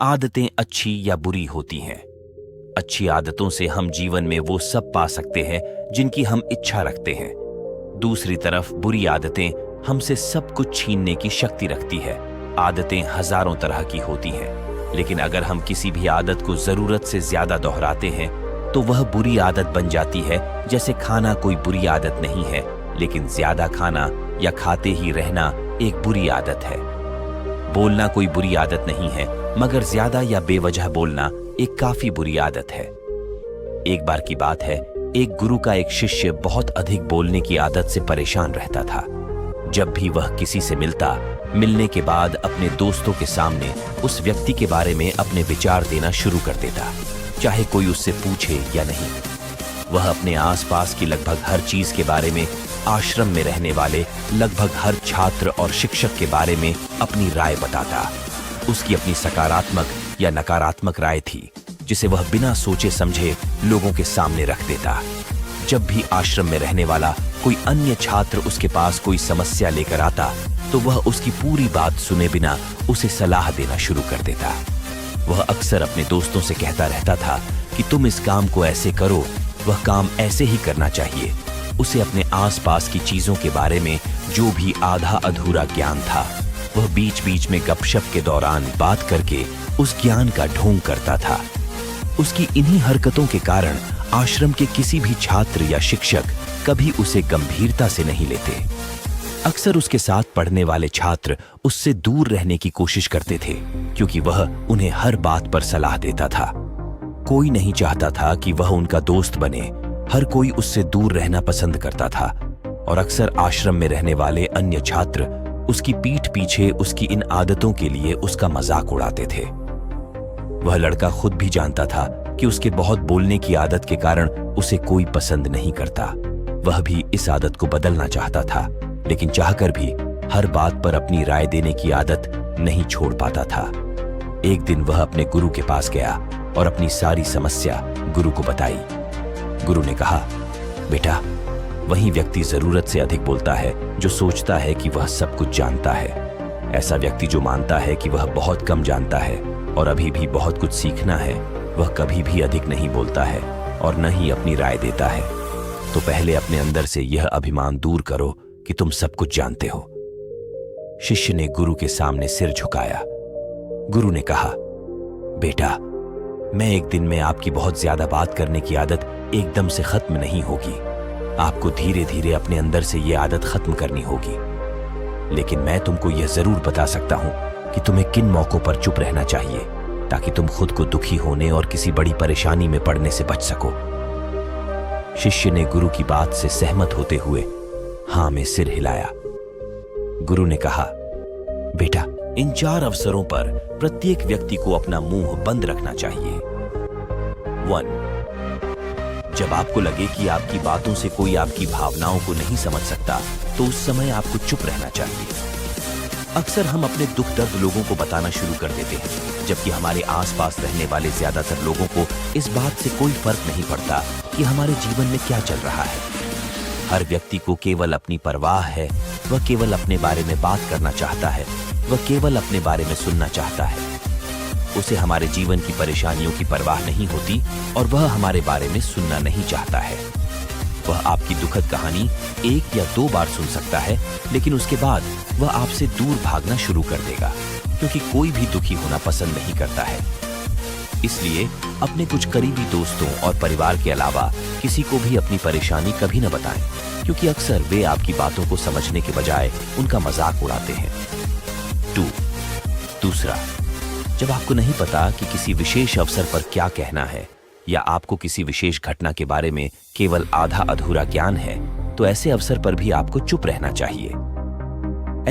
आदतें अच्छी या बुरी होती हैं। अच्छी आदतों से हम जीवन में वो सब पा सकते हैं जिनकी हम इच्छा रखते हैं। दूसरी तरफ बुरी आदतें हमसे सब कुछ छीनने की शक्ति रखती है। आदतें हजारों तरह की होती हैं, लेकिन अगर हम किसी भी आदत को जरूरत से ज्यादा दोहराते हैं तो वह बुरी आदत बन जाती है। जैसे खाना कोई बुरी आदत नहीं है, लेकिन ज्यादा खाना या खाते ही रहना एक बुरी आदत है। बोलना कोई बुरी आदत नहीं है, मगर ज्यादा या बेवजह बोलना एक काफी बुरी आदत है। एक बार की बात है, एक गुरु का एक शिष्य बहुत अधिक बोलने की आदत से परेशान रहता था। जब भी वह किसी से मिलने के बाद अपने दोस्तों के सामने उस व्यक्ति के बारे में अपने विचार देना शुरू कर देता, चाहे कोई उससे पूछे या नहीं। वह अपने आसपास की लगभग हर चीज के बारे में, आश्रम में रहने वाले लगभग हर छात्र और शिक्षक के बारे में अपनी राय बताता। उसकी अपनी सकारात्मक या नकारात्मक राय थी, जिसे वह बिना सोचे समझे लोगों के सामने रख देता। जब भी आश्रम में रहने वाला कोई अन्य छात्र उसके पास कोई समस्या लेकर आता, तो वह उसकी पूरी बात सुने बिना उसे सलाह देना शुरू कर देता। वह अक्सर अपने दोस्तों से कहता रहता था कि तुम इस काम को ऐसे करो, वह काम ऐसे ही करना चाहिए। उसे अपने आसपास की चीजों के बारे में जो भी आधा अधूरा ज्ञान था, वह बीच बीच में गपशप के दौरान बात करके उस ज्ञान का ढोंग करता था। उसकी इन्हीं हरकतों के कारण आश्रम के किसी भी छात्र या शिक्षक कभी उसे गंभीरता से नहीं लेते। अक्सर उसके साथ पढ़ने वाले छात्र उससे दूर रहने की कोशिश करते थे, क्योंकि वह उन्हें हर बात पर सलाह देता था। कोई नहीं चाहता था कि वह उनका दोस्त बने। हर कोई उससे दूर रहना पसंद करता था, और अक्सर आश्रम में रहने वाले अन्य छात्र उसकी पीठ पीछे उसकी इन आदतों के लिए उसका मजाक उड़ाते थे। वह लड़का खुद भी जानता था कि उसके बहुत बोलने की आदत के कारण उसे कोई पसंद नहीं करता। वह भी इस आदत को बदलना चाहता था, लेकिन चाहकर भी हर बात पर अपनी राय देने की आदत नहीं छोड़ पाता था। एक दिन वह अपने गुरु के पास गया और अपनी सारी समस्या गुरु को बताई। गुरु ने कहा, बेटा, वही व्यक्ति जरूरत से अधिक बोलता है जो सोचता है कि वह सब कुछ जानता है। ऐसा व्यक्ति जो मानता है कि वह बहुत कम जानता है और अभी भी बहुत कुछ सीखना है, वह कभी भी अधिक नहीं बोलता है और न ही अपनी राय देता है। तो पहले अपने अंदर से यह अभिमान दूर करो कि तुम सब कुछ जानते हो। शिष्य ने गुरु के सामने सिर झुकाया। गुरु ने कहा, बेटा, मैं एक दिन में आपकी बहुत ज्यादा बात करने की आदत एकदम से खत्म नहीं होगी। आपको धीरे धीरे अपने अंदर से यह आदत खत्म करनी होगी। लेकिन मैं तुमको यह जरूर बता सकता हूं कि तुम्हें किन मौकों पर चुप रहना चाहिए, ताकि तुम खुद को दुखी होने और किसी बड़ी परेशानी में पड़ने से बच सको। शिष्य ने गुरु की बात से सहमत होते हुए हां में सिर हिलाया। गुरु ने कहा, बेटा, इन 4 अवसरों पर प्रत्येक व्यक्ति को अपना मुंह बंद रखना चाहिए। 1. जब आपको लगे कि आपकी बातों से कोई आपकी भावनाओं को नहीं समझ सकता, तो उस समय आपको चुप रहना चाहिए। अक्सर हम अपने दुख दर्द लोगों को बताना शुरू कर देते हैं, जबकि हमारे आसपास रहने वाले ज्यादातर लोगों को इस बात से कोई फर्क नहीं पड़ता कि हमारे जीवन में क्या चल रहा है। हर व्यक्ति को केवल अपनी परवाह है। वह केवल अपने बारे में बात करना चाहता है। वह केवल अपने बारे में सुनना चाहता है। उसे हमारे जीवन की परेशानियों की परवाह नहीं होती और वह हमारे बारे में सुनना नहीं चाहता है। वह आपकी दुखद कहानी 1 या 2 बार सुन सकता है, लेकिन उसके बाद वह आपसे दूर भागना शुरू कर देगा, क्योंकि कोई भी दुखी होना पसंद नहीं करता है। इसलिए अपने कुछ करीबी दोस्तों और परिवार के अलावा किसी को भी अपनी परेशानी कभी न बताएं, क्योंकि अक्सर वे आपकी बातों को समझने के बजाय उनका मजाक उड़ाते हैं। 2. दूसरा, जब आपको नहीं पता कि किसी विशेष अवसर पर क्या कहना है, या आपको किसी विशेष घटना के बारे में केवल आधा अधूरा ज्ञान है, तो ऐसे अवसर पर भी आपको चुप रहना चाहिए।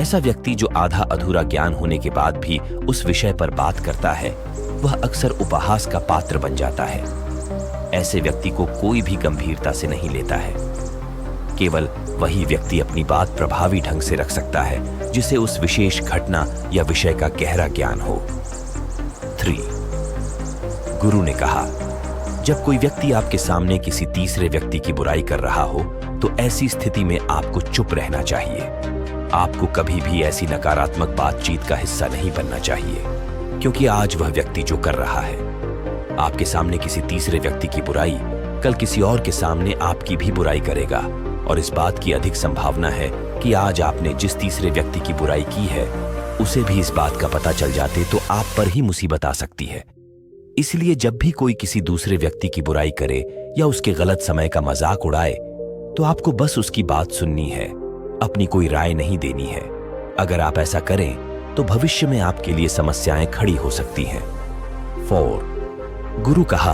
ऐसा व्यक्ति जो आधा अधूरा ज्ञान होने के बाद भी उस विषय पर बात करता है, वह अक्सर उपहास का पात्र बन जाता है। ऐसे व्यक्ति को कोई भी गंभीरता से नहीं लेता है। केवल वही व्यक्ति अपनी बात प्रभावी ढंग से रख सकता है जिसे उस विशेष घटना या विषय का गहरा ज्ञान हो। 3. गुरु ने कहा, जब कोई व्यक्ति आपके सामने किसी तीसरे व्यक्ति की बुराई कर रहा हो, तो ऐसी स्थिति में आपको चुप रहना चाहिए। आपको कभी भी ऐसी नकारात्मक बातचीत का हिस्सा नहीं बनना चाहिए। क्योंकि आज वह व्यक्ति जो कर रहा है आपके सामने किसी तीसरे व्यक्ति की बुराई, कल किसी और के सामने आपकी भी बुराई करेगा। और इस बात की अधिक संभावना है कि आज आपने जिस तीसरे व्यक्ति की बुराई की है उसे भी इस बात का पता चल जाते तो आप पर ही मुसीबत आ सकती है। इसलिए जब भी कोई किसी दूसरे व्यक्ति की बुराई करे या उसके गलत समय का मजाक उड़ाए तो आपको बस उसकी बात सुननी है, अपनी कोई राय नहीं देनी है। अगर आप ऐसा करें तो भविष्य में आपके लिए समस्याएं खड़ी हो सकती हैं। 4. गुरु कहा,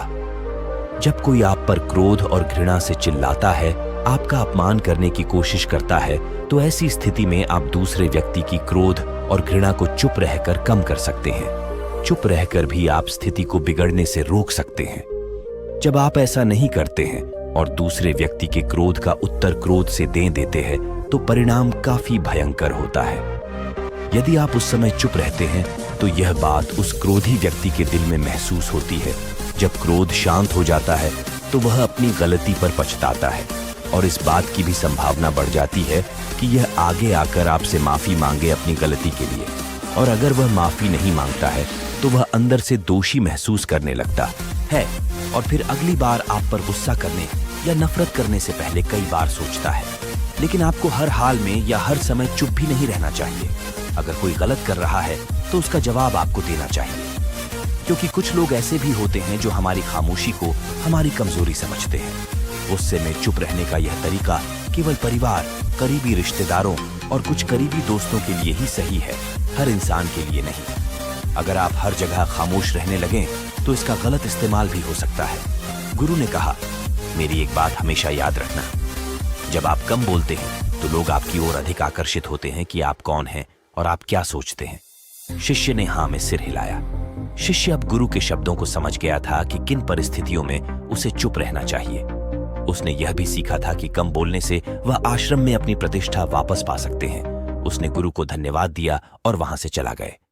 जब कोई आप पर क्रोध और घृणा से चिल्लाता है, आपका अपमान करने की कोशिश करता है, तो ऐसी स्थिति में आप दूसरे व्यक्ति की क्रोध और घृणा को चुप रहकर कम कर सकते हैं। चुप रहकर भी आप स्थिति को बिगड़ने से रोक सकते हैं। जब आप ऐसा नहीं करते हैं और दूसरे व्यक्ति के क्रोध का उत्तर क्रोध से दे देते हैं तो परिणाम काफी भयंकर होता है। यदि आप उस समय चुप रहते हैं तो यह बात उस क्रोधी व्यक्ति के दिल में महसूस होती है। जब क्रोध शांत हो जाता है तो वह अपनी गलती पर पछताता है और इस बात की भी संभावना बढ़ जाती है कि यह आगे आकर आपसे माफी मांगे अपनी गलती के लिए। और अगर वह माफी नहीं मांगता है तो वह अंदर से दोषी महसूस करने लगता है और फिर अगली बार आप पर गुस्सा करने या नफरत करने से पहले कई बार सोचता है। लेकिन आपको हर हाल में या हर समय चुप भी नहीं रहना चाहिए। अगर कोई गलत कर रहा है तो उसका जवाब आपको देना चाहिए, क्योंकि कुछ लोग ऐसे भी होते हैं जो हमारी खामोशी को हमारी कमजोरी समझते हैं। गुस्से में चुप रहने का यह तरीका केवल परिवार, करीबी रिश्तेदारों और कुछ करीबी दोस्तों के लिए ही सही है, हर इंसान के लिए नहीं। अगर आप हर जगह खामोश रहने लगें तो इसका गलत इस्तेमाल भी हो सकता है। गुरु ने कहा, मेरी एक बात हमेशा याद रखना, जब आप कम बोलते हैं तो लोग आपकी ओर अधिक आकर्षित होते हैं कि आप कौन हैं और आप क्या सोचते हैं। शिष्य ने हाँ में सिर हिलाया। शिष्य अब गुरु के शब्दों को समझ गया था कि किन परिस्थितियों में उसे चुप रहना चाहिए। उसने यह भी सीखा था कि कम बोलने से वह आश्रम में अपनी प्रतिष्ठा वापस पा सकते हैं। उसने गुरु को धन्यवाद दिया और वहां से चला गया।